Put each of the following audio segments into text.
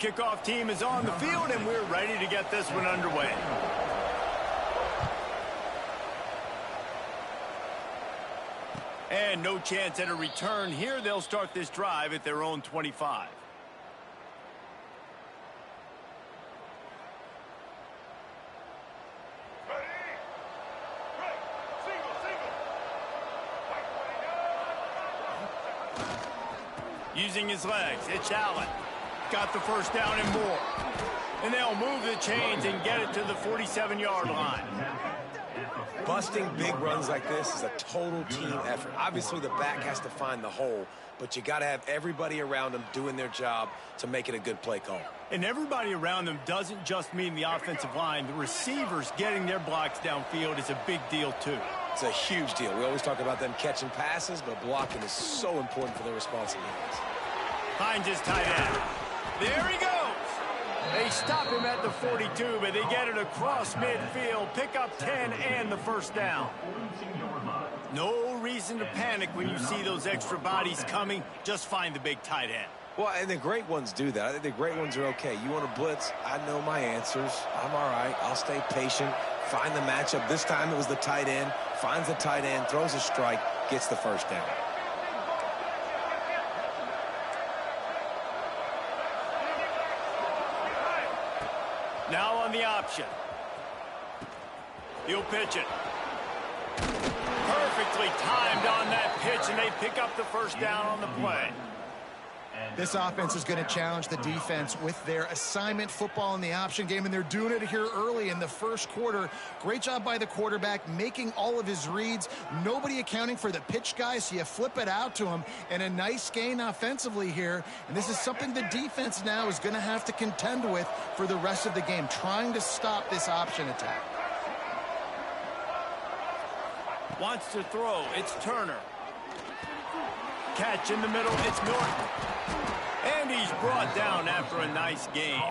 kickoff team is on the field, and we're ready to get this one underway. And no chance at a return here. They'll start this drive at their own 25. Using his legs, it's Allen. Got the first down and more. And they'll move the chains and get it to the 47-yard line. Busting big runs like this is a total team effort. Obviously, the back has to find the hole, but you got to have everybody around them doing their job to make it a good play call. And everybody around them doesn't just mean the offensive line. The receivers getting their blocks downfield is a big deal, too. It's a huge deal. We always talk about them catching passes, but blocking is so important for their responsibilities. Finds his tight end. There he goes. They stop him at the 42, but they get it across midfield, pick up 10 and the first down. No reason to panic when you see those extra bodies coming. Just find the big tight end. Well, and the great ones do that. I think the great ones are okay. You want to blitz? I know my answers. I'm all right. I'll stay patient. Find the matchup. This time it was the tight end. Finds the tight end, throws a strike, gets the first down. Now on the option. He'll pitch it. Perfectly timed on that pitch, and they pick up the first down on the play. This offense is going to challenge the defense with their assignment football in the option game, and they're doing it here early in the first quarter. Great job by the quarterback, making all of his reads. Nobody accounting for the pitch guy, so you flip it out to him, and a nice gain offensively here. And this is something the defense now is going to have to contend with for the rest of the game, trying to stop this option attack. Wants to throw. It's Turner. Catch in the middle. It's Norton. And he's brought down after a nice gain.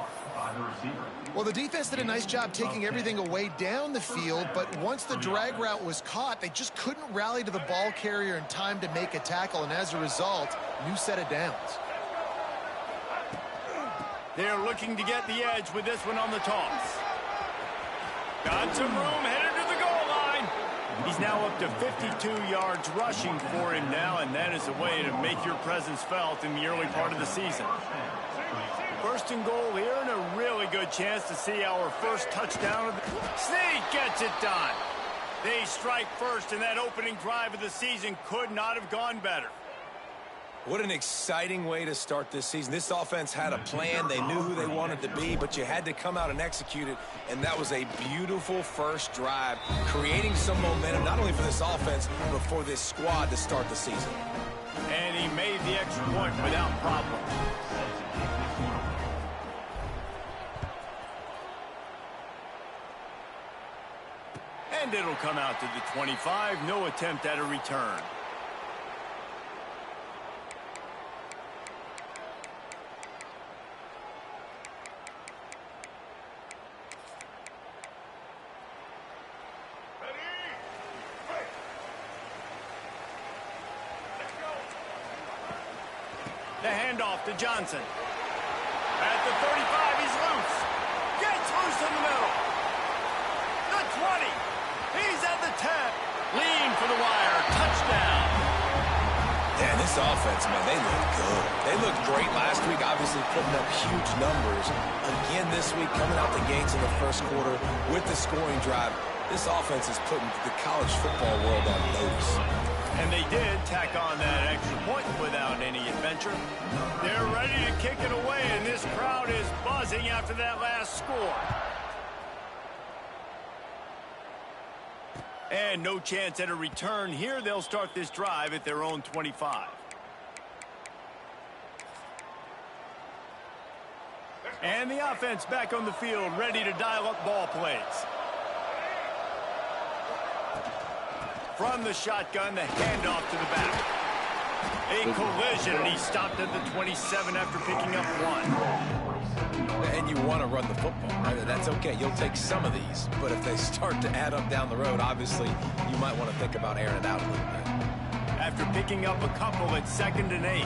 Well, the defense did a nice job taking everything away down the field, but once the drag route was caught, they just couldn't rally to the ball carrier in time to make a tackle, and as a result, new set of downs. They're looking to get the edge with this one on the toss. Got some room, headed to the goal line. He's now up to 52 yards rushing for him now, and that is a way to make your presence felt in the early part of the season. First and goal here, and a really good chance to see our first touchdown of the... Sneak gets it done. They strike first, and that opening drive of the season could not have gone better. What an exciting way to start this season. This offense had a plan. They knew who they wanted to be, but you had to come out and execute it, and that was a beautiful first drive, creating some momentum, not only for this offense, but for this squad to start the season. And he made the extra point without problem. And it'll come out to the 25. No attempt at a return. The handoff to Johnson. At the 35, he's loose. Gets loose in the middle. The 20. He's at the 10. Lean for the wire. Touchdown. Yeah, this offense, man, they look good. They looked great last week, obviously putting up huge numbers. Again this week, coming out the gates in the first quarter with the scoring drive. This offense is putting the college football world on notice. And they did tack on that extra point without any adventure. They're ready to kick it away, and this crowd is buzzing after that last score. And no chance at a return here. They'll start this drive at their own 25. And the offense back on the field, ready to dial up ball plays. From the shotgun, the handoff to the back. A collision, and he stopped at the 27 after picking up one. And you want to run the football, right? That's okay. You'll take some of these. But if they start to add up down the road, obviously, you might want to think about airing it out a little bit. After picking up a couple at 2nd and 8.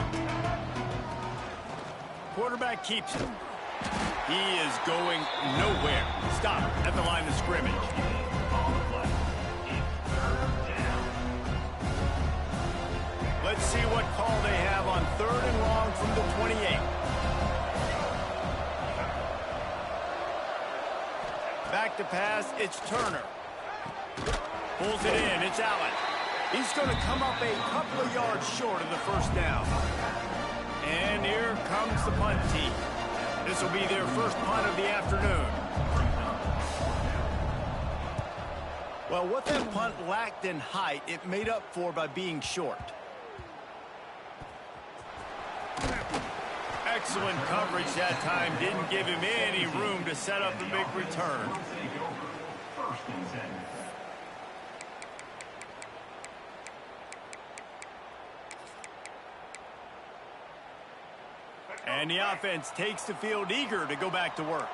Quarterback keeps it. He is going nowhere. Stop at the line of scrimmage. Let's see what call they have on 3rd and long from the 28. Back to pass, it's Turner. Pulls it in, it's Allen. He's going to come up a couple of yards short of the first down. And here comes the punt team. This will be their first punt of the afternoon. Well, what that punt lacked in height, it made up for by being short. Excellent coverage that time. Didn't give him any room to set up a big return. And the offense takes the field eager to go back to work.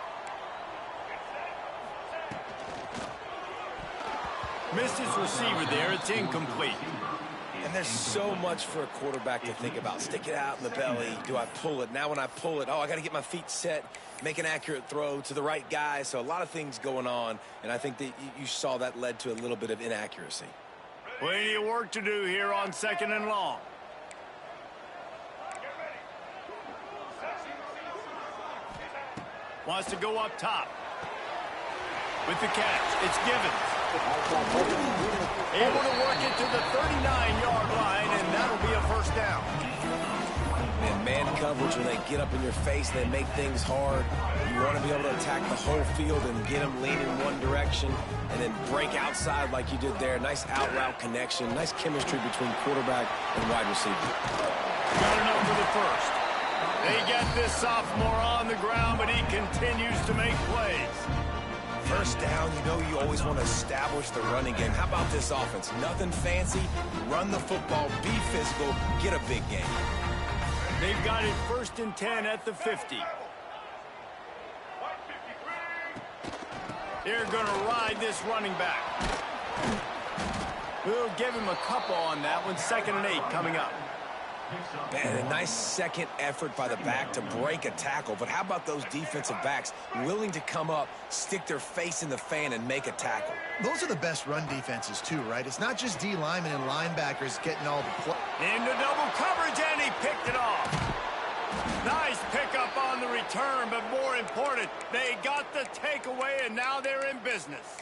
Missed his receiver there. It's incomplete. And there's so much for a quarterback to think about. Stick it out in the belly. Do I pull it? Now when I pull it, oh, I got to get my feet set, make an accurate throw to the right guy. So a lot of things going on, and I think that you saw that led to a little bit of inaccuracy. Plenty of work to do here on 2nd and long. Wants to go up top. With the catch, it's Givens. Able to work it to the 39-yard line, and that'll be a first down. And man coverage, when they get up in your face, they make things hard. You want to be able to attack the whole field and get them leaning one direction and then break outside like you did there. Nice out-route connection, nice chemistry between quarterback and wide receiver. Got enough for the first. They get this sophomore on the ground, but he continues to make plays. First down, you know you always want to establish the running game. How about this offense? Nothing fancy. Run the football, be physical, get a big game. They've got it 1st and 10 at the 50. They're going to ride this running back. We'll give him a couple on that one. 2nd and 8 coming up. Man, a nice second effort by the back to break a tackle. But how about those defensive backs willing to come up, stick their face in the fan, and make a tackle? Those are the best run defenses, too, right? It's not just D linemen and linebackers getting all the play. Into double coverage, and he picked it off. Nice pickup on the return, but more important, they got the takeaway, and now they're in business.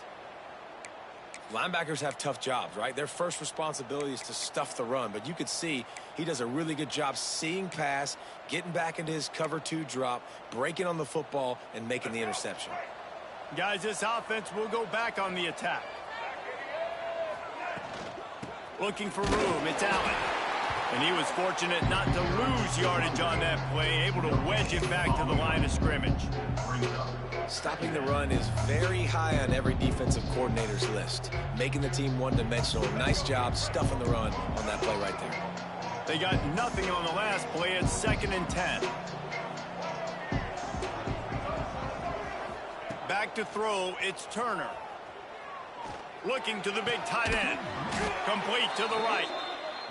Linebackers have tough jobs, right? Their first responsibility is to stuff the run, but you could see he does a really good job seeing pass, getting back into his cover 2 drop, breaking on the football, and making the interception. Guys, this offense will go back on the attack. Looking for room, it's Allen. And he was fortunate not to lose yardage on that play, able to wedge it back to the line of scrimmage. Stopping the run is very high on every defensive coordinator's list. Making the team one-dimensional. Nice job stuffing the run on that play right there. They got nothing on the last play. It's 2nd and 10. Back to throw, it's Turner. Looking to the big tight end. Complete to the right.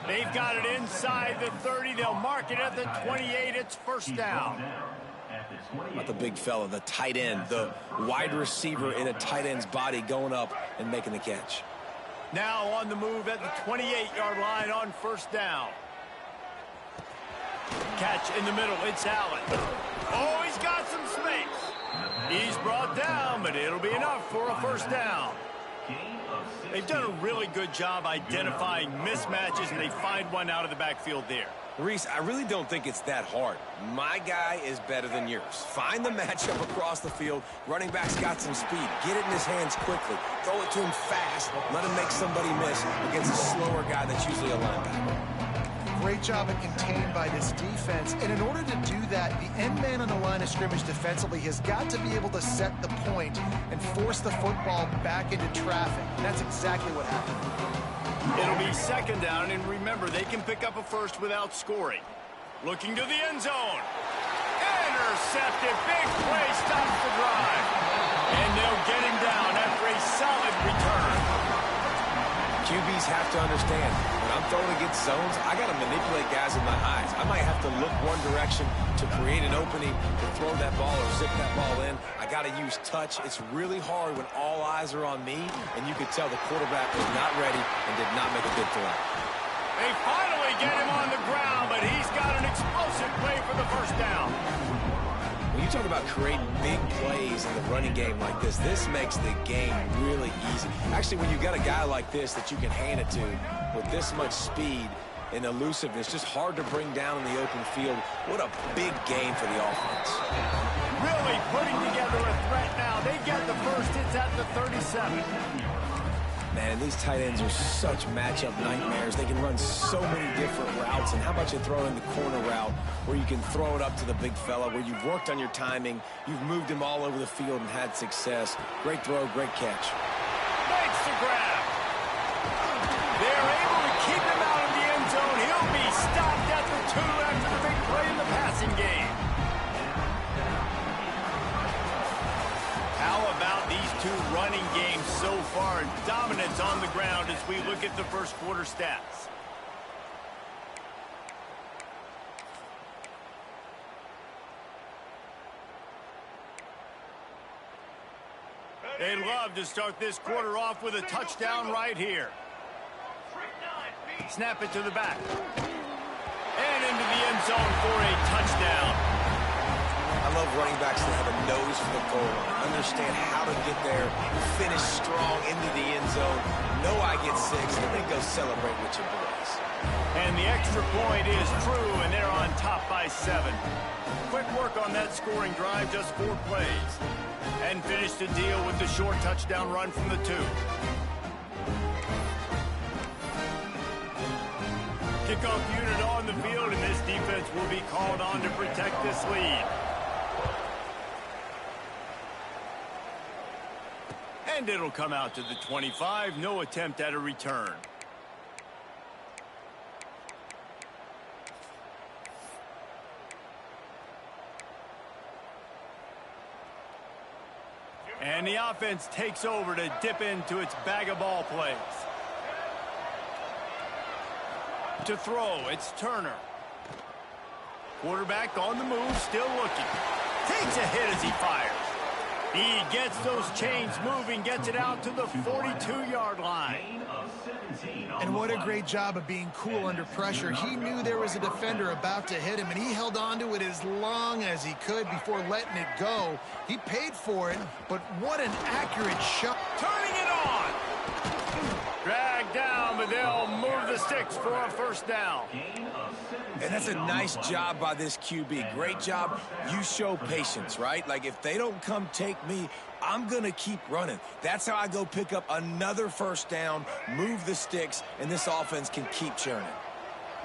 They've got it inside the 30. They'll mark it at the 28. It's first down. About the big fella, the tight end, the wide receiver in a tight end's body going up and making the catch. Now on the move at the 28-yard line on first down. Catch in the middle, it's Allen. Oh, he's got some space. He's brought down, but it'll be enough for a first down. They've done a really good job identifying mismatches, and they find one out of the backfield there. Reese, I really don't think it's that hard. My guy is better than yours. Find the matchup across the field. Running back's got some speed. Get it in his hands quickly. Throw it to him fast. Let him make somebody miss against a slower guy that's usually a linebacker. Great job at contained by this defense. And in order to do that, the end man on the line of scrimmage defensively has got to be able to set the point and force the football back into traffic. And that's exactly what happened. It'll be 2nd down, and remember, they can pick up a first without scoring. Looking to the end zone. Intercepted. Big play stops the drive. And they'll get him down after a solid return. QBs have to understand, when I'm throwing against zones, I got to manipulate guys with my eyes. I might have to look one direction to create an opening to throw that ball or zip that ball in. I got to use touch. It's really hard when all eyes are on me, and you could tell the quarterback was not ready and did not make a good throw. They finally get him on the ground, but he's got an explosive play for the first down. When you talk about creating big plays in the running game like this makes the game really easy. Actually, when you got a guy like this that you can hand it to with this much speed and elusiveness, just hard to bring down in the open field. What a big game for the offense. Really putting together a threat now. They get the first. It's at the 37. Man, these tight ends are such matchup nightmares. They can run so many different routes. And how about you throw in the corner route where you can throw it up to the big fella, where you've worked on your timing, you've moved him all over the field and had success. Great throw, great catch. Makes the grab. They're able to keep him out of the end zone. He'll be stopped at the 2 after the big play in the passing game. How about these two running games so far? Dominance on the ground as we look at the first quarter stats. They'd love to start this quarter off with a touchdown right here. Snap it to the back. And into the end zone for a touchdown. I love running backs that have a nose for the goal line. Understand how to get there, finish strong into the end zone. Know I get 6, and then go celebrate with your boys. And the extra point is true, and they're on top by 7. Quick work on that scoring drive, just 4 plays. And finish the deal with the short touchdown run from the 2. Kickoff unit on the field, and this defense will be called on to protect this lead. And it'll come out to the 25. No attempt at a return. And the offense takes over to dip into its bag of ball plays. To throw, it's Turner. Quarterback on the move, still looking. Takes a hit as he fires. He gets those chains moving, gets it out to the 42-yard line. And what a great job of being cool under pressure. He knew there was a defender about to hit him, and he held on to it as long as he could before letting it go. He paid for it, but what an accurate shot. Turning it on. Dragged down, but they'll move the sticks for a first down. And that's a nice job by this QB. Great job. You show patience, right? Like, if they don't come take me, I'm going to keep running. That's how I go pick up another first down, move the sticks, and this offense can keep churning.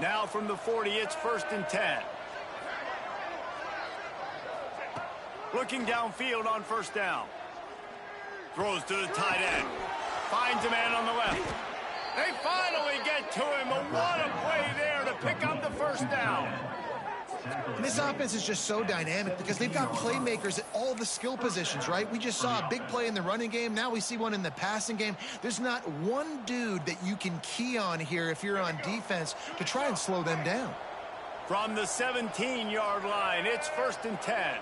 Now from the 40, it's 1st and 10. Looking downfield on first down. Throws to the tight end. Finds a man on the left. They finally get to him. What a play there to pick up the first down. And this offense is just so dynamic because they've got playmakers at all the skill positions, right? We just saw a big play in the running game. Now we see one in the passing game. There's not one dude that you can key on here if you're on defense to try and slow them down. From the 17-yard line, it's 1st and 10.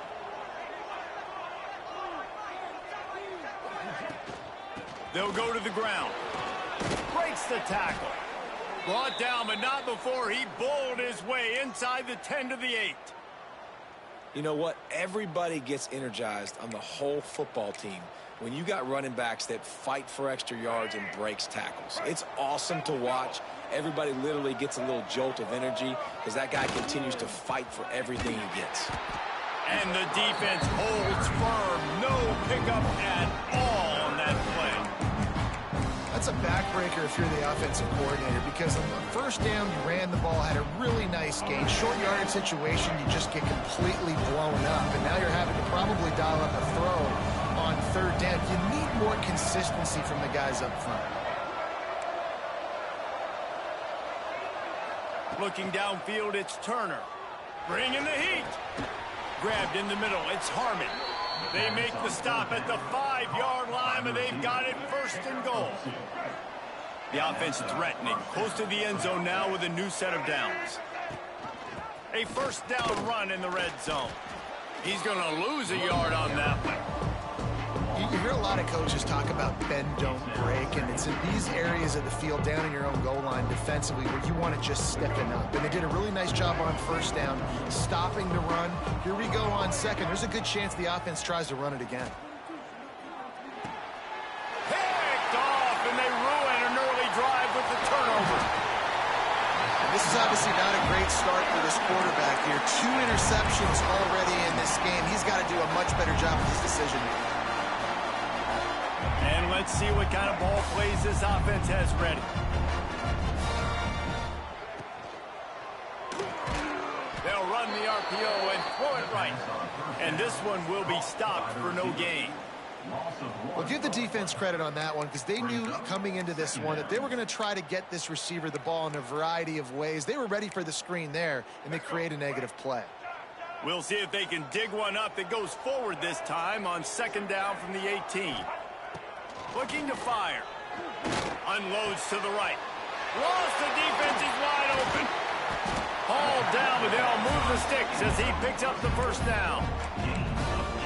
They'll go to the ground. Breaks the tackle. Brought down, but not before he bowled his way inside the 10 to the 8. You know what? Everybody gets energized on the whole football team when you got running backs that fight for extra yards and breaks tackles. It's awesome to watch. Everybody literally gets a little jolt of energy because that guy continues to fight for everything he gets. And the defense holds firm. No pickup at all on that play. That's a backbreaker if you're the offensive coordinator, because on the first down, you ran the ball, had a really nice gain. Short yardage situation, you just get completely blown up. And now you're having to probably dial up a throw on 3rd down. You need more consistency from the guys up front. Looking downfield, it's Turner. Bringing the heat. Grabbed in the middle, it's Harmon. They make the stop at the 5-yard line, but they've got it 1st and goal. The offense threatening, close to the end zone now with a new set of downs. A first down run in the red zone. He's going to lose a yard on that one. You hear a lot of coaches talk about bend, don't break, and it's in these areas of the field down in your own goal line defensively where you want to just stepping up. And they did a really nice job on first down, stopping the run. Here we go on second. There's a good chance the offense tries to run it again. Picked off, and they ruin an early drive with the turnover. This is obviously not a great start for this quarterback here. 2 interceptions already in this game. He's got to do a much better job with his decision. And let's see what kind of ball plays this offense has ready. They'll run the RPO and throw it right. And this one will be stopped for no gain. Well, give the defense credit on that one because they knew coming into this one that they were going to try to get this receiver the ball in a variety of ways. They were ready for the screen there, and they create a negative play. We'll see if they can dig one up that goes forward this time on second down from the 18. Looking to fire. Unloads to the right. Lost, the defense is wide open. Hauled down, but they'll move the sticks as he picks up the first down.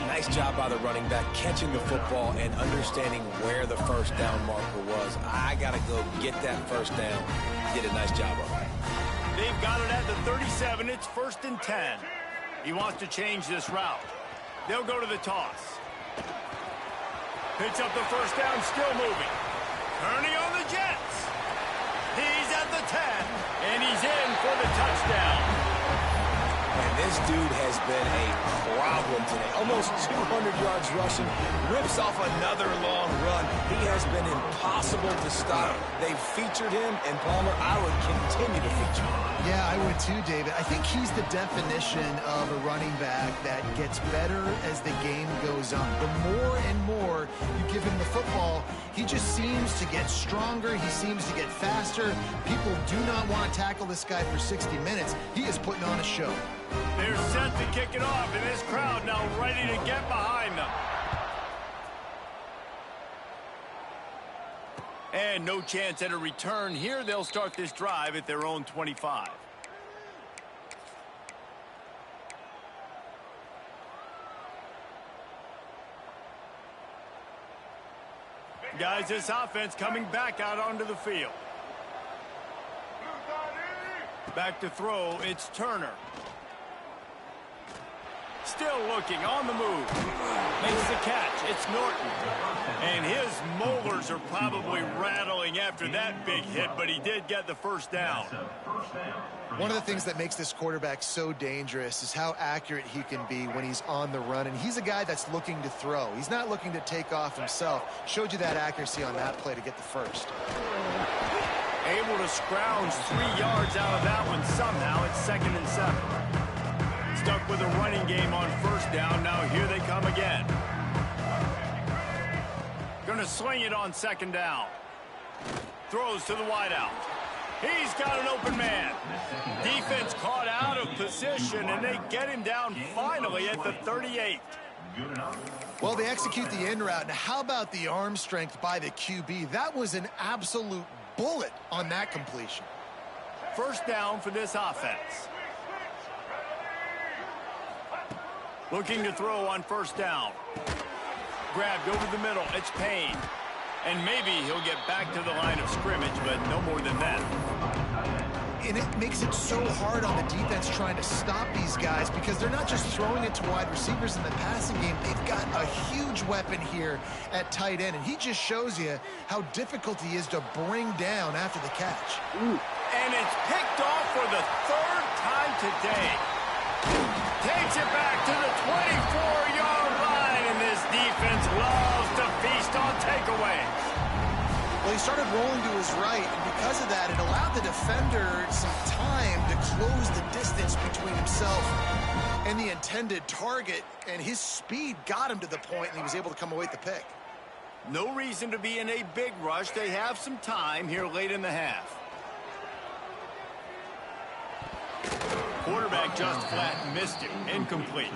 Nice job by the running back, catching the football and understanding where the first down marker was. I got to go get that first down. Did a nice job of it. They've got it at the 37. It's 1st and 10. He wants to change this route. They'll go to the toss. Picks up the first down, still moving. Turning on the Jets. He's at the 10, and he's in for the touchdown. And this dude has been a problem today. Almost 200 yards rushing. Rips off another long run. He has been impossible to stop. They've featured him, and Palmer, I would continue to feature him. Yeah, I would too, David. I think he's the definition of a running back that gets better as the game goes on. The more and more you give him the football, he just seems to get stronger. He seems to get faster. People do not want to tackle this guy for 60 minutes. He is putting on a show. They're set to kick it off, and this crowd now ready to get behind them. And no chance at a return here. They'll start this drive at their own 25. Guys, this offense coming back out onto the field. Back to throw, it's Turner. Still looking, on the move. Makes the catch, it's Norton. And his molars are probably rattling after that big hit, but he did get the first down. One of the things that makes this quarterback so dangerous is how accurate he can be when he's on the run. And he's a guy that's looking to throw. He's not looking to take off himself. Showed you that accuracy on that play to get the first. Able to scrounge 3 yards out of that one somehow. It's 2nd and 7. Stuck with a running game on first down. Now here they come again. Going to sling it on second down. Throws to the wideout. He's got an open man. Defense caught out of position, and they get him down finally at the 38. Well, they execute the in route. Now, how about the arm strength by the QB? That was an absolute bullet on that completion. First down for this offense. Looking to throw on first down. Grabbed over the middle. It's Payne. And maybe he'll get back to the line of scrimmage, but no more than that. And it makes it so hard on the defense trying to stop these guys because they're not just throwing it to wide receivers in the passing game. They've got a huge weapon here at tight end, and he just shows you how difficult he is to bring down after the catch. Ooh. And it's picked off for the 3rd time today. Takes it back to the 24-yard line, and this defense loves to feast on takeaways. Well, he started rolling to his right, and because of that, it allowed the defender some time to close the distance between himself and the intended target, and his speed got him to the point, and he was able to come away with the pick. No reason to be in a big rush. They have some time here late in the half. Quarterback just flat missed it. Incomplete.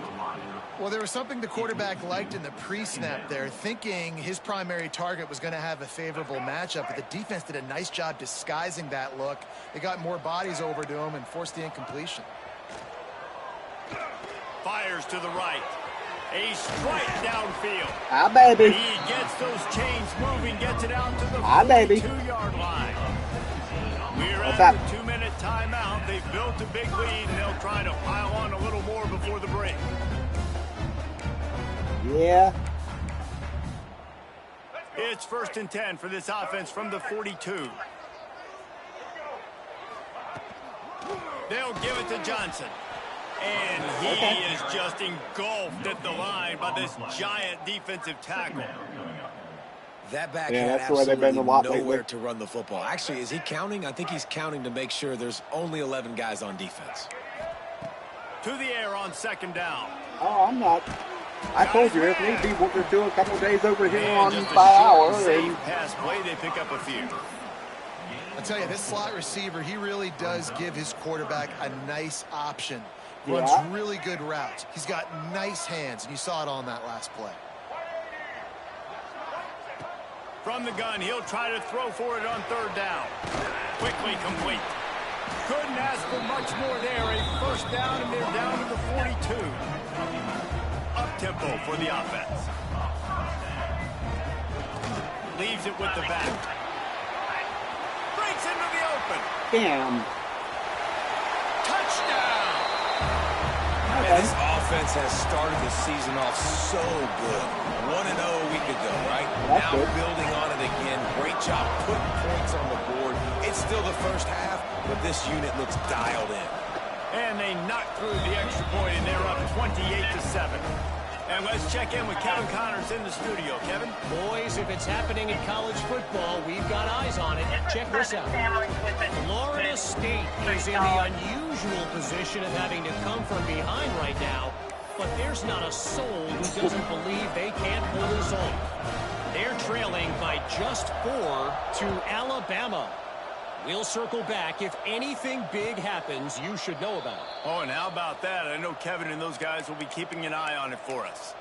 Well, there was something the quarterback liked in the pre-snap there, thinking his primary target was going to have a favorable matchup, but the defense did a nice job disguising that look. They got more bodies over to him and forced the incompletion. Fires to the right. A strike downfield. Ah, baby. He gets those chains moving, gets it out to the 42-yard line. We're at the 2-minute timeout. They've built a big lead, and they'll try to pile on a little more before the break. Yeah. It's 1st and 10 for this offense from the 42. They'll give it to Johnson. And he is just engulfed at the line by this giant defensive tackle. That back had absolutely nowhere to run the football. Actually, is he counting? I think he's counting to make sure there's only 11 guys on defense. To the air on 2nd down. Oh, I'm not. I told you, if need be, we'll just do a couple of days over here on 5 hours. Safe pass play, they pick up a few. I'll tell you, this slot receiver, he really does give his quarterback a nice option. Runs really good routes. He's got nice hands, and you saw it on that last play. From the gun, he'll try to throw for it on 3rd down. Quickly complete. Couldn't ask for much more there. A 1st down, and they're down to the 42. Up-tempo for the offense. Leaves it with the back. Breaks into the open. Damn. Touchdown. Man, this offense has started the season off so good. 1-0 a week ago, right? Now building on it again. Great job putting points on the board. It's still the first half, but this unit looks dialed in. And they knocked through the extra point, and they're up 28-7. And let's check in with Kevin Connors in the studio. Kevin? Boys, if it's happening in college football, we've got eyes on it. Check this out. Florida State is in the unusual position of having to come from behind right now, but there's not a soul who doesn't believe they can't pull this off. They're trailing by just 4 to Alabama. We'll circle back. If anything big happens, you should know about it. Oh, and how about that? I know Kevin and those guys will be keeping an eye on it for us.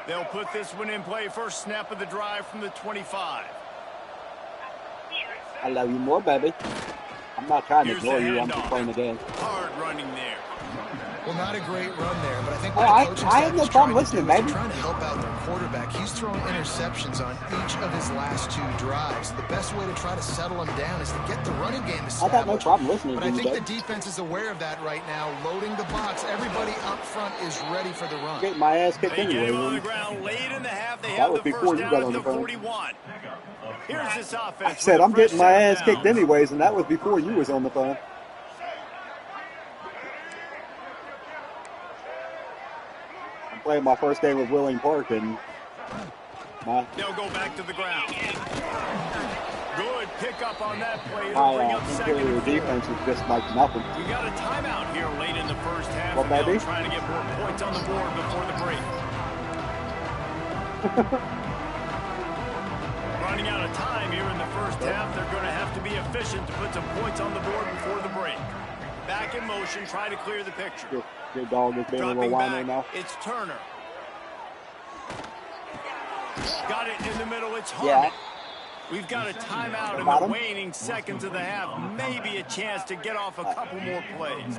They'll put this one in play. First snap of the drive from the 25. I love you more, baby. I'm not trying to ignore you. I'm just playing the game. Hard running there. Well, not a great run there, but I think I have no problem listening, baby. Trying to help out their quarterback. He's throwing interceptions on each of his last 2 drives. The best way to try to settle him down is to get the running game established. I got no problem listening. But I think the defense is aware of that right now, loading the box. Everybody up front is ready for the run. Get my ass kicked anyway. They get him on the ground late in the half. They have the first down at the 41. Here's this offense. I said I'm getting my ass kicked anyways, and that was before you was on the phone. I'm playing my first game with Willing Park, and they'll go back to the ground. Good pickup on that play. Interior defense is just like nothing. We got a timeout here late in the first half. Well, baby, trying to get more points on the board before the break. Running out of time here in the first half. They're going to have to be efficient to put some points on the board before the break. Back in motion, try to clear the picture. Your dog is being a little whiny now. It's Turner. Got it in the middle. It's Harmon. We've got a timeout in the waning seconds of the half. Maybe a chance to get off a couple more plays.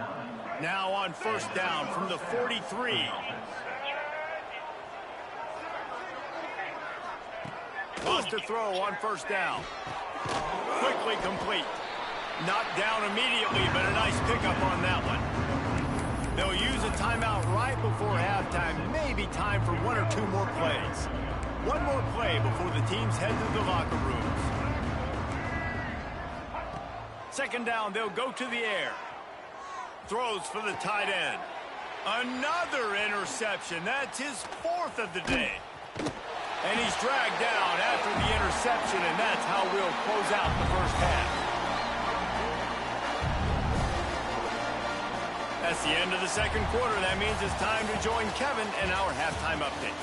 Now on first down from the 43. Lost a throw on first down. Quickly complete. Not down immediately, but a nice pickup on that one. They'll use a timeout right before halftime. Maybe time for 1 or 2 more plays. One more play before the teams head to the locker rooms. Second down, they'll go to the air. Throws for the tight end. Another interception. That's his 4th of the day. And he's dragged down after the interception, and that's how we'll close out the first half. That's the end of the second quarter. That means it's time to join Kevin in our halftime update.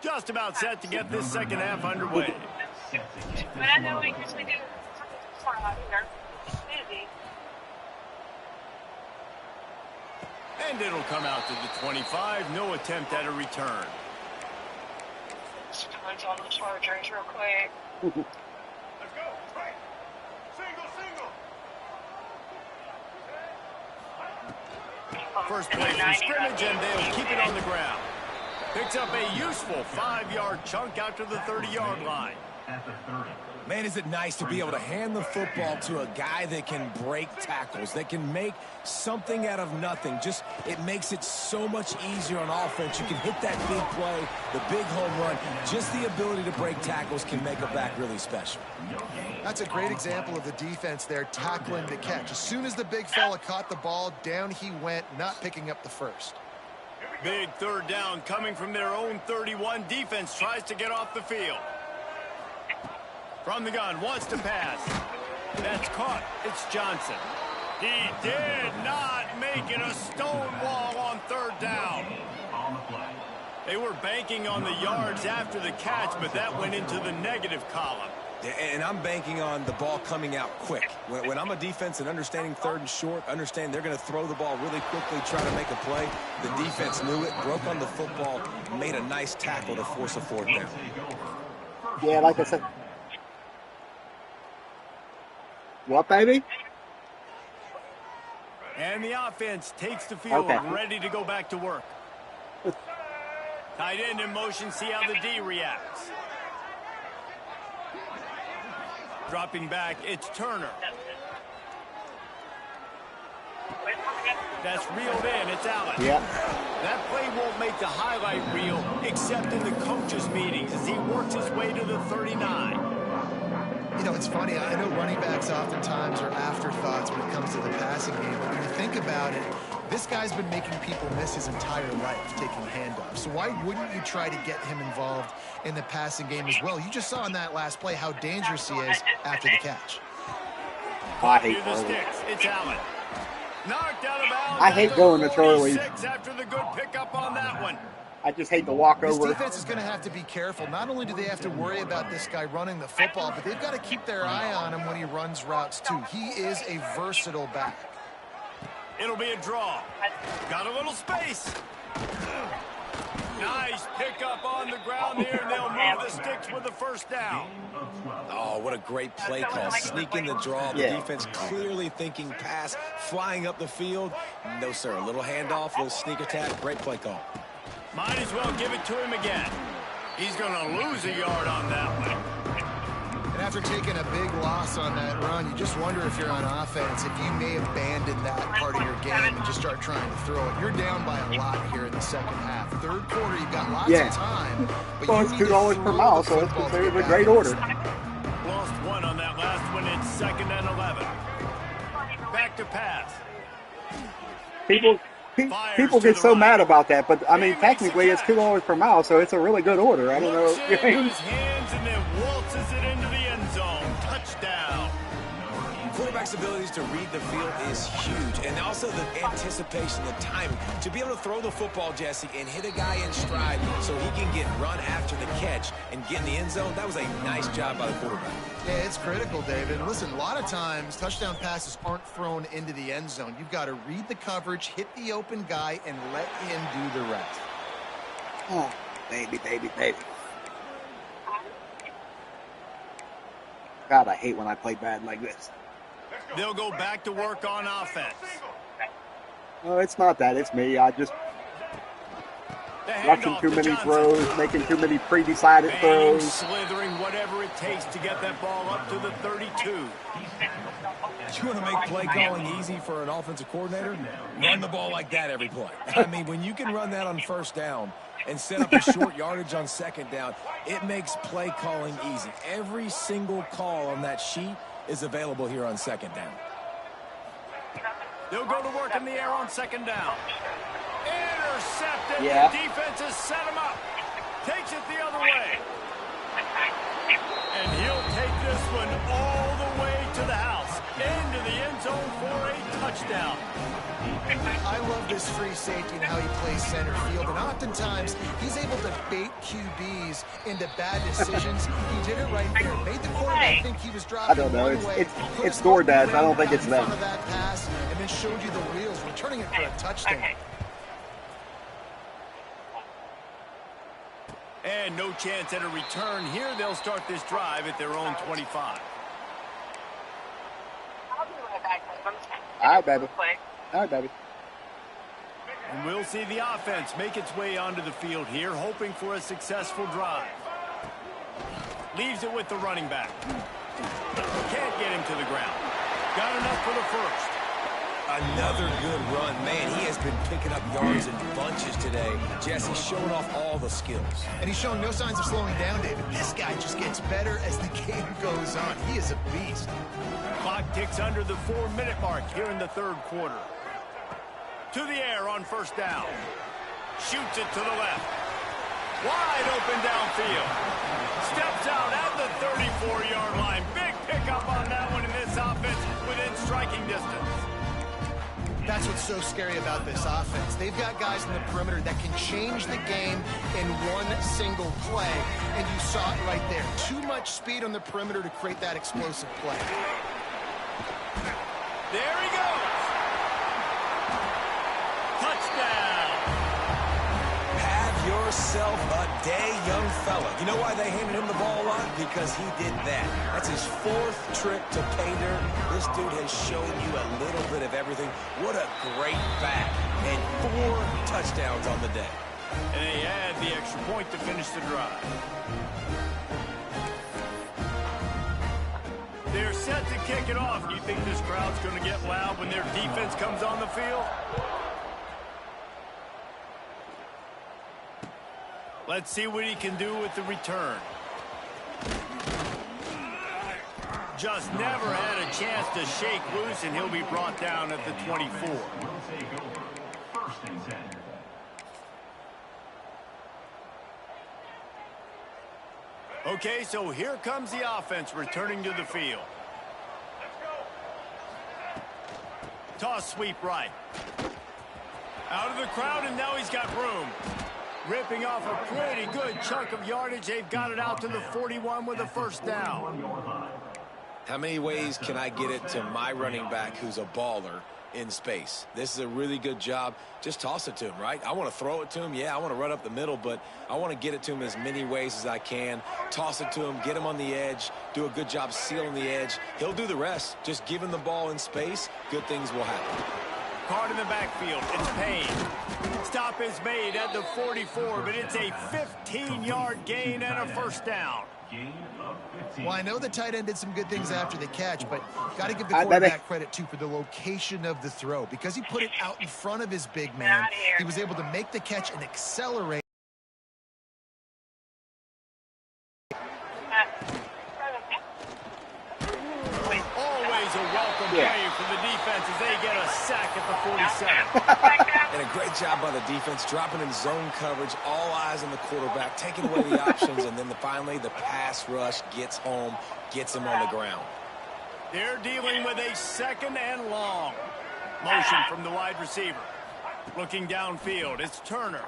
Just about set to get this second half underway. But I know we usually do out here. Busy. And it'll come out to the 25. No attempt at a return. Storage on the Chargers real quick. Let's go. Right. Single. First play from scrimmage, and they'll keep it on the ground. Picks up a useful 5-yard chunk out to the 30-yard line. Man, is it nice to be able to hand the football to a guy that can break tackles, that can make something out of nothing. Just, it makes it so much easier on offense. You can hit that big play, the big home run. Just the ability to break tackles can make a back really special. That's a great example of the defense there tackling the catch. As soon as the big fella caught the ball, down he went, not picking up the first. Big third down coming from their own 31. Defense tries to get off the field. From the gun, wants to pass. That's caught. It's Johnson. He did not make it a stone wall on third down. They were banking on the yards after the catch, but that went into the negative column. And I'm banking on the ball coming out quick. When I'm a defense and understanding third and short, understand they're going to throw the ball really quickly, try to make a play. The defense knew it, broke on the football, made a nice tackle to force a fourth down. Yeah, like I said. What, baby? And the offense takes the field, ready to go back to work. Tight end in motion, see how the D reacts. Dropping back, it's Turner. That's reeled in, it's Allen. Yeah. That play won't make the highlight reel, except in the coaches' meetings as he works his way to the 39. You know, it's funny. I know running backs oftentimes are afterthoughts when it comes to the passing game. But when you think about it, this guy's been making people miss his entire life taking handoffs. So why wouldn't you try to get him involved in the passing game as well? You just saw in that last play how dangerous he is after the catch. I hate the sticks. It's Allen. Knocked out of bounds. I hate going to Turley. After the good pickup on that one. I just hate the walkover. This defense is going to have to be careful. Not only do they have to worry about this guy running the football, but they've got to keep their eye on him when he runs routes too. He is a versatile back. It'll be a draw. Got a little space. Nice pickup on the ground there, and they'll move the sticks with the first down. Oh, what a great play call. Sneak in the draw. The defense clearly thinking pass, flying up the field. No, sir. A little handoff, a little sneak attack. Great play call. Might as well give it to him again. He's going to lose a yard on that one. And after taking a big loss on that run, you just wonder if you're on offense, if you may abandon that part of your game and just start trying to throw it. You're down by a lot here in the second half. Third quarter, you've got lots of time. But well, it's $2 per mile, so it's considered a great order. Lost one on that last one. It's 2nd and 11. Back to pass. People get so mad about that, but I mean, technically it's $2 per mile, so it's a really good order. I don't know. His hands and then waltzes it into the end zone. Touchdown. Quarterback's abilities to read the field is huge, and also the anticipation, the timing. To be able to throw the football, Jesse, and hit a guy in stride so he can get run after the catch and get in the end zone, that was a nice job by the quarterback. Yeah, it's critical, David. Listen, a lot of times touchdown passes aren't thrown into the end zone. You've got to read the coverage, hit the open guy, and let him do the rest. Oh, baby, baby, baby. God, I hate when I play bad like this. They'll go back to work on offense. No, it's not that. It's me. I just rushing too many throws, making too many pre-decided throws. Slithering, whatever it takes to get that ball up to the 32. You want to make play calling easy for an offensive coordinator? Run the ball like that every play. I mean, when you can run that on first down and set up a short yardage on second down, it makes play calling easy. Every single call on that sheet is available here on second down. They'll go to work in the air on second down. Intercepted. Yeah. The defense has set him up. Takes it the other way. And he'll take this this one all the way to the house. Into the end zone for a touchdown. I love this free safety and how he plays center field, and oftentimes he's able to bait QBs into bad decisions. He did it right there. Made the quarterback think he was dropping. I don't know. It's DoorDash. I don't think it's them. That pass, and then showed you the wheels, returning it for a touchdown. And no chance at a return here. They'll start this drive at their own 25. All right, baby. All right, baby. And we'll see the offense make its way onto the field here, hoping for a successful drive. Leaves it with the running back. Can't get him to the ground. Got enough for the first. Another good run. Man, he has been picking up yards in bunches today. Jesse showing off all the skills. And he's showing no signs of slowing down, David. This guy just gets better as the game goes on. He is a beast. Clock ticks under the 4-minute mark here in the third quarter. To the air on first down. Shoots it to the left. Wide open downfield. Steps out at the 34-yard line. Big pickup on that one in this offense within striking distance. That's what's so scary about this offense. They've got guys in the perimeter that can change the game in one single play, and you saw it right there. Too much speed on the perimeter to create that explosive play. There he goes. Touchdown. Have yourself a day, young fella. You know why they handed him the ball a lot? Because he did that. That's his fourth trip to pay dirt. This dude has shown you a little bit of everything. What a great back. And 4 touchdowns on the day. And they add the extra point to finish the drive. They're set to kick it off. Do you think this crowd's going to get loud when their defense comes on the field? Let's see what he can do with the return. Just never had a chance to shake loose, and he'll be brought down at the 24. Okay, so here comes the offense returning to the field. Toss sweep right. Out of the crowd, and now he's got room. Ripping off a pretty good chunk of yardage. They've got it out to the 41 with a first down. How many ways can I get it to my running back who's a baller in space? This is a really good job. Just toss it to him, right? I want to throw it to him. Yeah, I want to run up the middle, but I want to get it to him as many ways as I can. Toss it to him, get him on the edge, do a good job sealing the edge. He'll do the rest. Just give him the ball in space. Good things will happen. Card in the backfield. It's Payne. Stop is made at the 44, but it's a 15-yard gain and a first down. Well, I know the tight end did some good things after the catch, but got to give the quarterback credit, too, for the location of the throw. Because he put it out in front of his big man, he was able to make the catch and accelerate. Always a welcome play for the defense as they get a sack at the 47. And a great job by the defense, dropping in zone coverage, all eyes on the quarterback, taking away the options, and then finally the pass rush gets home, gets him on the ground. They're dealing with a second and long. Motion from the wide receiver. Looking downfield, it's Turner.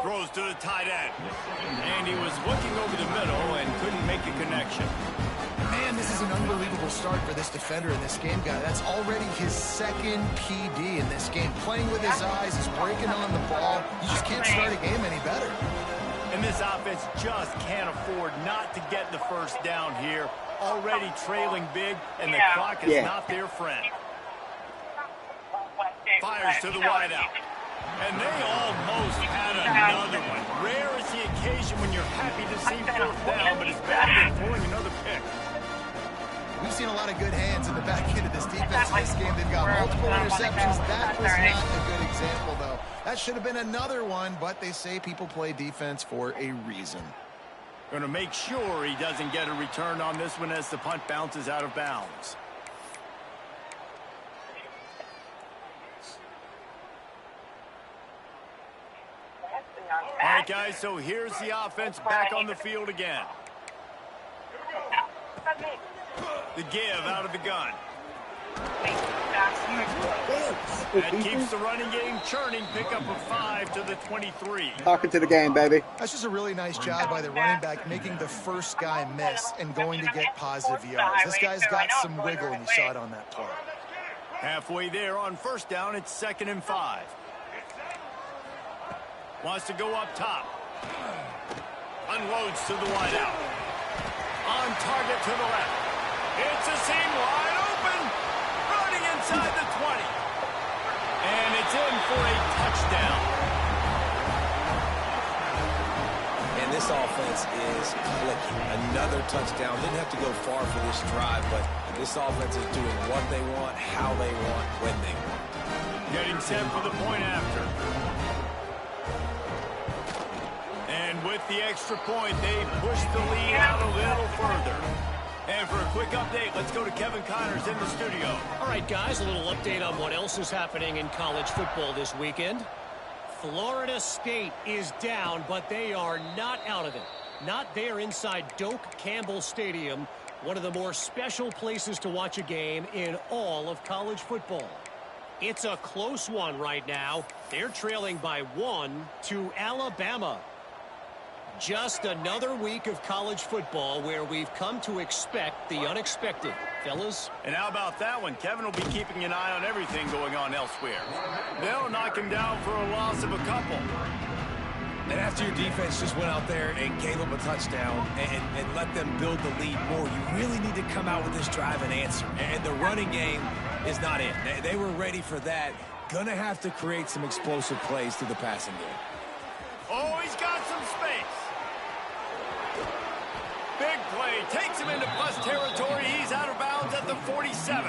Throws to the tight end. And he was looking over the middle and couldn't make a connection. Man, this is an unbelievable start for this defender in this game, guy. That's already his second PD in this game. Playing with his eyes, he's breaking on the ball. You just can't start a game any better. And this offense just can't afford not to get the first down here. Already trailing big, and the clock is not their friend. Fires to the wideout. And they almost had another one. Rare is the occasion when you're happy to see fourth down, but it's better than pulling another pick. We've seen a lot of good hands in the back end of this defense in this game. They've got multiple interceptions. That was not a good example, though. That should have been another one, but they say people play defense for a reason. Going to make sure he doesn't get a return on this one as the punt bounces out of bounds. All right, guys, so here's the offense back on the field again. The give out of the gun. That keeps the running game churning. Pickup of 5 to the 23. Talking to the game, baby. That's just a really nice job by the running back, making the first guy miss and going to get positive yards. This guy's got some wiggle, and you saw it on that play. Halfway there on first down, it's 2nd and 5. Wants to go up top. Unloads to the wideout. On target to the left. It's a seam wide open. Running inside the 20. And it's in for a touchdown. And this offense is clicking. Another touchdown. Didn't have to go far for this drive, but this offense is doing what they want, how they want, when they want. Getting set for the point after. And with the extra point, they push the lead out a little further. And for a quick update, let's go to Kevin Connors in the studio. All right, guys, a little update on what else is happening in college football this weekend. Florida State is down, but they are not out of it. Not there inside Doak Campbell Stadium, one of the more special places to watch a game in all of college football. It's a close one right now. They're trailing by 1 to Alabama. Just another week of college football where we've come to expect the unexpected. Fellas? And how about that one? Kevin will be keeping an eye on everything going on elsewhere. They'll knock him down for a loss of a couple. And after your defense just went out there and gave up a touchdown and let them build the lead more, you really need to come out with this drive and answer. And the running game is not in. They were ready for that. Gonna have to create some explosive plays through the passing game. Oh, he's got some space. Big play. Takes him into plus territory. He's out of bounds at the 47.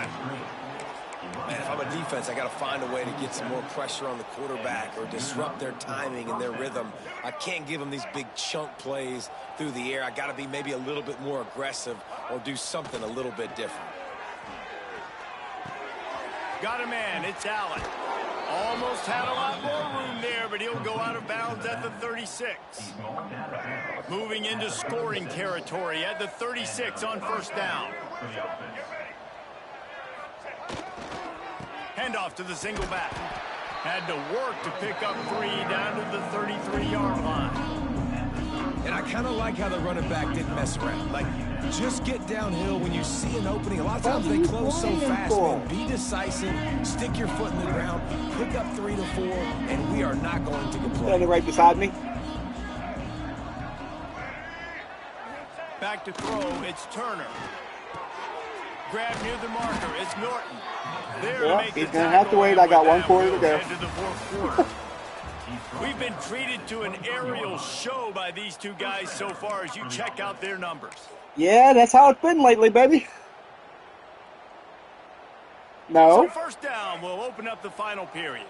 Man, if I'm a defense, I got to find a way to get some more pressure on the quarterback or disrupt their timing and their rhythm. I can't give them these big chunk plays through the air. I got to be maybe a little bit more aggressive or do something a little bit different. Got a man. It's Allen. Almost had a lot more room there, but he'll go out of bounds at the 36. Moving into scoring territory at the 36 on first down. Handoff to the single back. Had to work to pick up 3 down to the 33-yard line. And I kind of like how the running back didn't mess around. Like, just get downhill when you see an opening. A lot of times they close so fast, man. Be decisive, stick your foot in the ground, pick up 3 to 4, and we are not going to complain. Standing right beside me. Back to throw, it's Turner. Grab near the marker, it's Norton. There Well, he's going to have to wait. I got 1 quarter to go. Into the 4th quarter. We've been treated to an aerial show by these two guys so far as you check out their numbers. Yeah, that's how it's been lately, baby. No. So first down will open up the final period.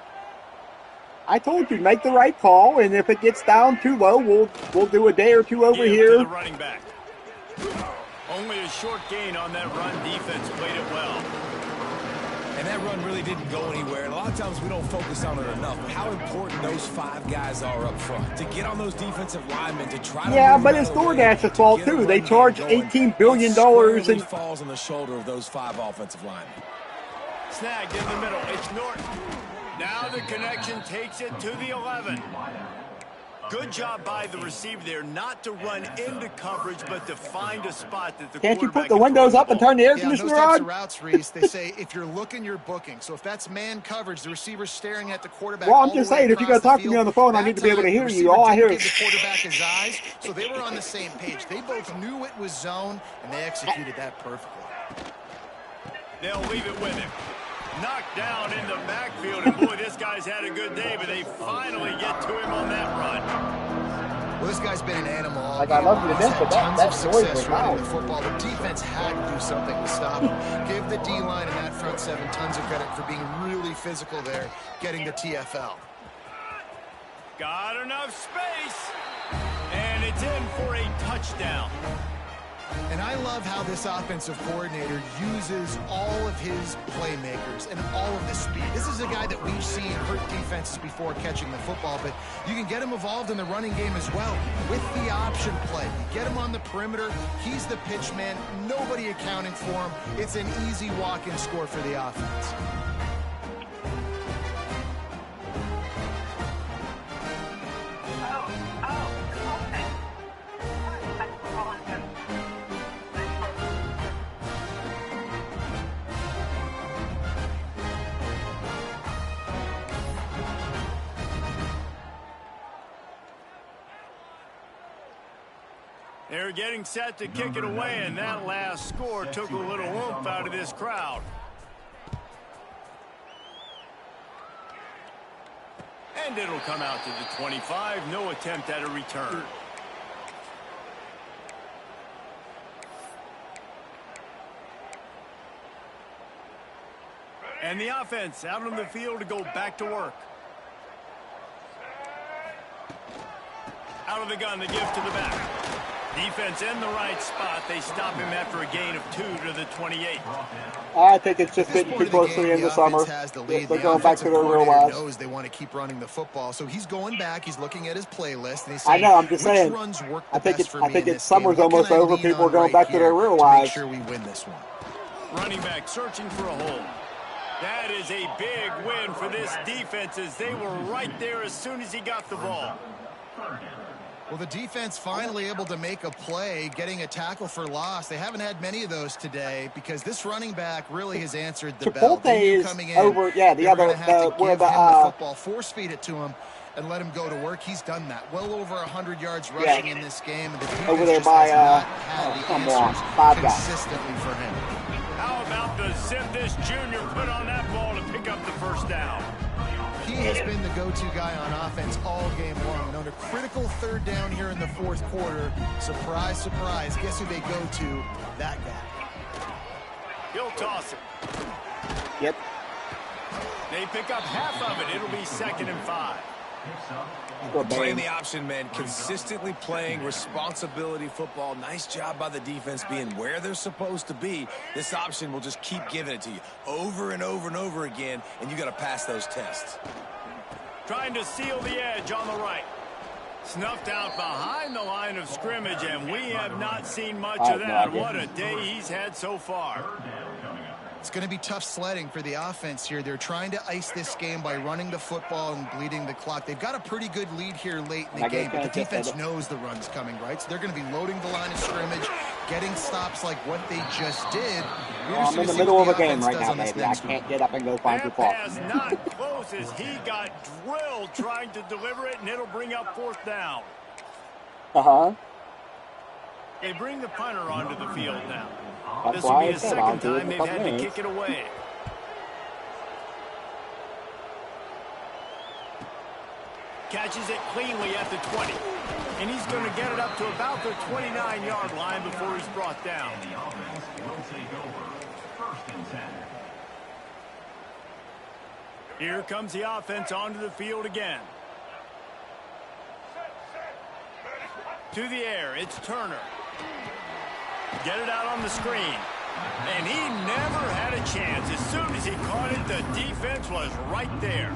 I told you, make the right call, and if it gets down too low, we'll do a day or two over here. To the running back. Only a short gain on that run. Defense played it well. And that run really didn't go anywhere. And a lot of times we don't focus on it enough. But how important those 5 guys are up front. To get on those defensive linemen, to try to... Yeah, but it's DoorDash's fault, too. They charge $18 billion. And falls on the shoulder of those 5 offensive linemen. Snagged in the middle. It's Norton. Now the connection takes it to the 11. Good job by the receiver there, not to run into coverage, but to find a spot that the Can't you put the windows up and turn the air conditioner on? Those types of routes, Reese, they say if you're looking, you're booking. So if that's man coverage, the receiver's staring at the quarterback. Well, I'm just saying, if you're going to talk to me on the phone, I need to be able to hear you. All I hear is... the quarterback his eyes, so they were on the same page. They both knew it was zone, and they executed that perfectly. They'll leave it with him. Knocked down in the backfield, and boy, this guy's had a good day, but they finally get to him on that run. Well, this guy's been an animal all Like, I love you to death, but tons that of noise success was running loud. the football. The defense had to do something to stop him. Give the D-line and that front 7 tons of credit for being really physical there, getting the TFL. Got enough space, and it's in for a touchdown. And I love how this offensive coordinator uses all of his playmakers and all of the speed. This is a guy that we've seen hurt defenses before catching the football, but you can get him involved in the running game as well with the option play. You get him on the perimeter. He's the pitch man. Nobody accounting for him. It's an easy walk-in score for the offense. They're getting set to kick it away, and that last score took a little oomph out of this crowd. And it'll come out to the 25. No attempt at a return. And the offense out on the field to go back to work. Out of the gun, the give to the back. Defense in the right spot. They stop him after a gain of 2 to the 28. I think it's just getting too close to the end of summer. They're going back to their real lives. Knows they want to keep running the football, so he's going back. He's looking at his playlist, and he's saying, I know. I'm just saying. Runs work I think it's summer's almost over. People are going back to their real lives. Make sure we win this one. Running back searching for a hole. That is a big win for this defense, as they were right there as soon as he got the ball. Well, the defense finally able to make a play, getting a tackle for loss. They haven't had many of those today because this running back really has answered the bell. Is coming in, over, yeah, the other, where the football, force feed it to him, and let him go to work. He's done that. Well over 100 yards rushing in this game, and the defense over there just by, has not had the answers consistently for him. How about the zip this junior put on that ball to pick up the first down? He has been the go-to guy on offense all game long. And on a critical third down here in the fourth quarter, surprise, surprise, guess who they go to? That guy. He'll toss it. Yep. They pick up half of it. It'll be 2nd and 5. Playing the option, man. Consistently playing responsibility football. Nice job by the defense being where they're supposed to be. This option will just keep giving it to you over and over and over again, and you got to pass those tests. Trying to seal the edge on the right. Snuffed out behind the line of scrimmage, and we have not seen much of that. What a day he's had so far. It's going to be tough sledding for the offense here. They're trying to ice this game by running the football and bleeding the clock. They've got a pretty good lead here late in the game, but the defense knows the run's coming, right? So they're going to be loading the line of scrimmage, getting stops like what they just did. I'm in the middle of a game right now, baby. I can't get up and go find your ball. Pass not close as he got drilled trying to deliver it, and it'll bring up 4th down. They bring the punter onto the field now. This will be the 2nd time they've had to kick it away. Catches it cleanly at the 20. And he's going to get it up to about the 29-yard line before he's brought down. Here comes the offense onto the field again. To the air, it's Turner. Get it out on the screen. And he never had a chance. As soon as he caught it, the defense was right there.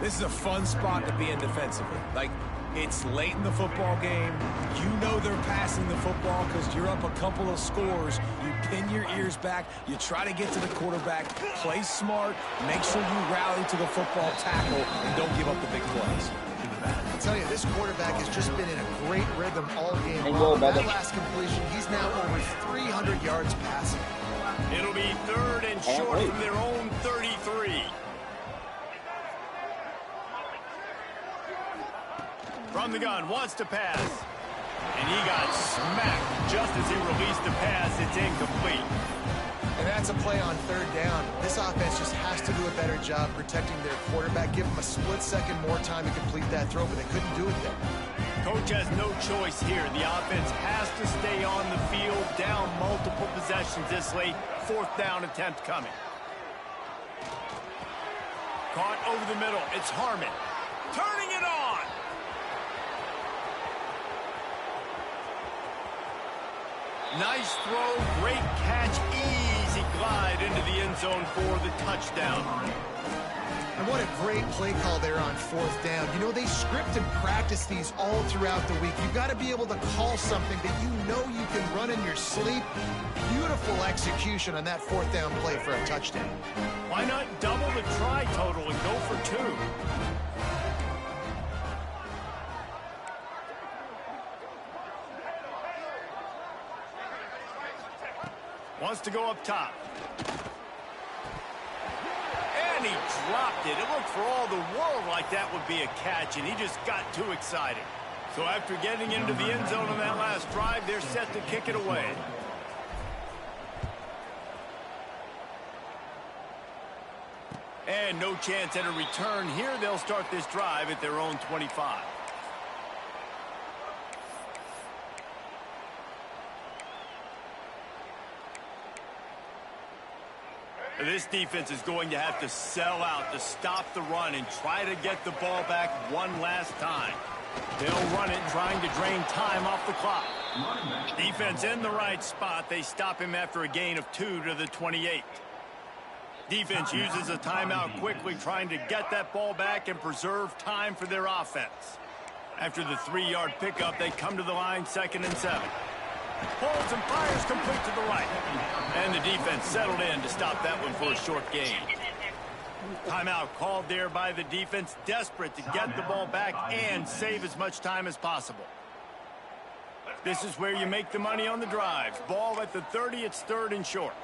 This is a fun spot to be in defensively. Like, it's late in the football game. You know they're passing the football because you're up a couple of scores. You pin your ears back. You try to get to the quarterback. Play smart. Make sure you rally to the football tackle and don't give up the big plays. I tell you, this quarterback has just been in a great rhythm all game long. That last completion, he's now over 300 yards passing. It'll be 3rd and short from their own 33. From the gun, wants to pass. And he got smacked just as he released the pass. It's incomplete. And that's a play on 3rd down. This offense just has to do a better job protecting their quarterback. Give them a split second more time to complete that throw, but they couldn't do it there. Coach has no choice here. The offense has to stay on the field, down multiple possessions this late. 4th down attempt coming. Caught over the middle. It's Harmon. Turning it on. Nice throw, great catch, easy glide into the end zone for the touchdown. And what a great play call there on 4th down. You know, they script and practice these all throughout the week. You've got to be able to call something that you know you can run in your sleep. Beautiful execution on that 4th down play for a touchdown. Why not double the try total and go for 2? Wants to go up top. And he dropped it. It looked for all the world like that would be a catch, and he just got too excited. So after getting into the end zone on that last drive, they're set to kick it away. And no chance at a return here. They'll start this drive at their own 25. This defense is going to have to sell out to stop the run and try to get the ball back one last time. They'll run it trying to drain time off the clock. Defense in the right spot. They stop him after a gain of 2 to the 28. Defense uses a timeout quickly, trying to get that ball back and preserve time for their offense. After the 3-yard pickup, they come to the line 2nd and 7. Holds and fires complete to the right. And the defense settled in to stop that one for a short gain. Timeout called there by the defense, desperate to get the ball back and save as much time as possible. This is where you make the money on the drives. Ball at the 30, it's 3rd and short.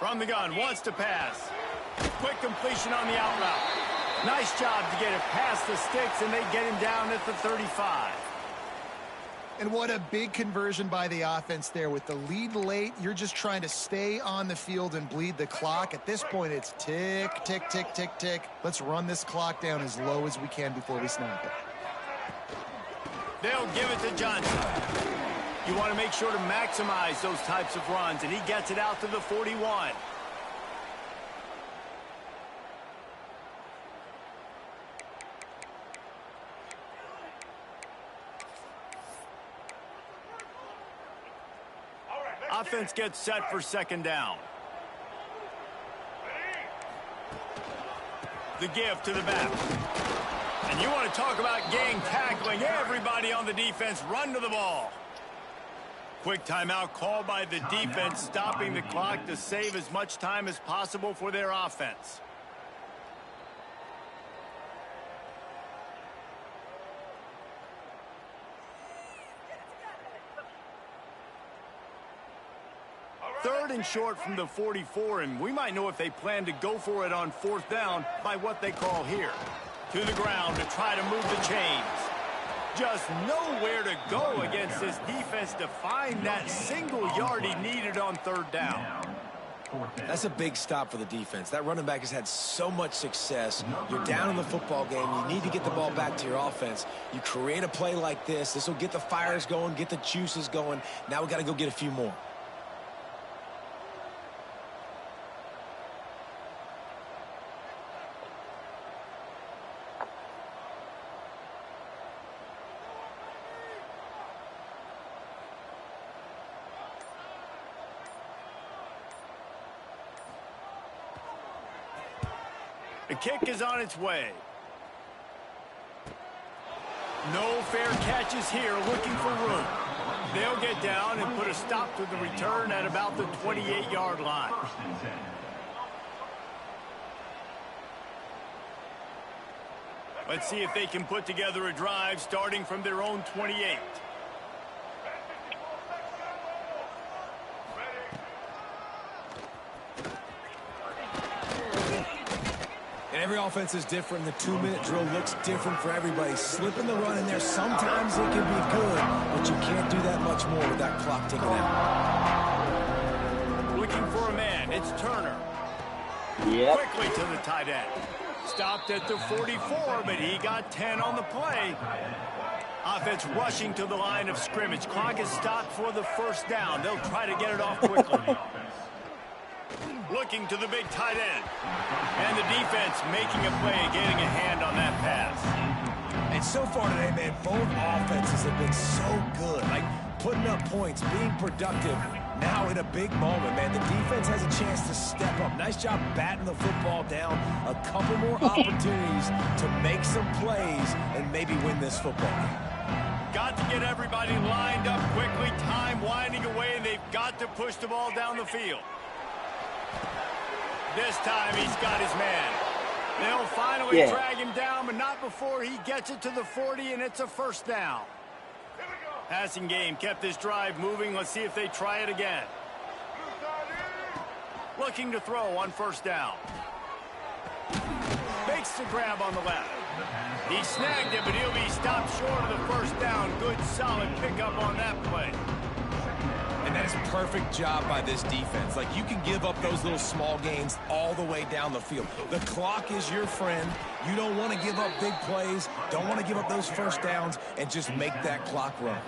From the gun, wants to pass. Quick completion on the out route. Nice job to get it past the sticks, and they get him down at the 35. And what a big conversion by the offense there. With the lead late, you're just trying to stay on the field and bleed the clock. At this point, it's tick, tick, tick, tick, tick. Let's run this clock down as low as we can before we snap it. They'll give it to Johnson. You want to make sure to maximize those types of runs, and he gets it out to the 41. Offense gets set for 2nd down. The give to the back. And you want to talk about gang tackling. Everybody on the defense run to the ball. Quick timeout called by the defense, stopping the clock to save as much time as possible for their offense. Third and short from the 44, and we might know if they plan to go for it on 4th down by what they call here. To the ground to try to move the chains. Just nowhere to go against this defense to find that single yard he needed on 3rd down. That's a big stop for the defense. That running back has had so much success. You're down in the football game. You need to get the ball back to your offense. You create a play like this. This will get the fires going, get the juices going. Now we got to go get a few more. The kick is on its way. No fair catches here, looking for room. They'll get down and put a stop to the return at about the 28-yard line. Let's see if they can put together a drive starting from their own 28. Every offense is different. The 2-minute drill looks different for everybody. Slipping the run in there, sometimes it can be good, but you can't do that much more with that clock ticking out. Looking for a man. It's Turner. Yep. Quickly to the tight end. Stopped at the 44, but he got 10 on the play. Offense rushing to the line of scrimmage. Clock is stopped for the 1st down. They'll try to get it off quickly. Looking to the big tight end. And the defense making a play, getting a hand on that pass. And And so far today, man, both offenses have been so good. Like, putting up points, being productive. Now in a big moment, man, the defense has a chance to step up. Nice job batting the football down. A couple more opportunities to make some plays and maybe win this football game. Got to get everybody lined up quickly. Time winding away, and they've got to push the ball down the field. This time he's got his man. They'll finally drag him down, but not before he gets it to the 40, and it's a first down. Passing game kept this drive moving. Let's see if they try it again. Looking to throw on first down. Makes the grab on the left. He snagged it, but he'll be stopped short of the first down. Good, solid pickup on that play. And that is a perfect job by this defense. Like, you can give up those little small gains all the way down the field. The clock is your friend. You don't want to give up big plays, don't want to give up those first downs, and just make that clock run.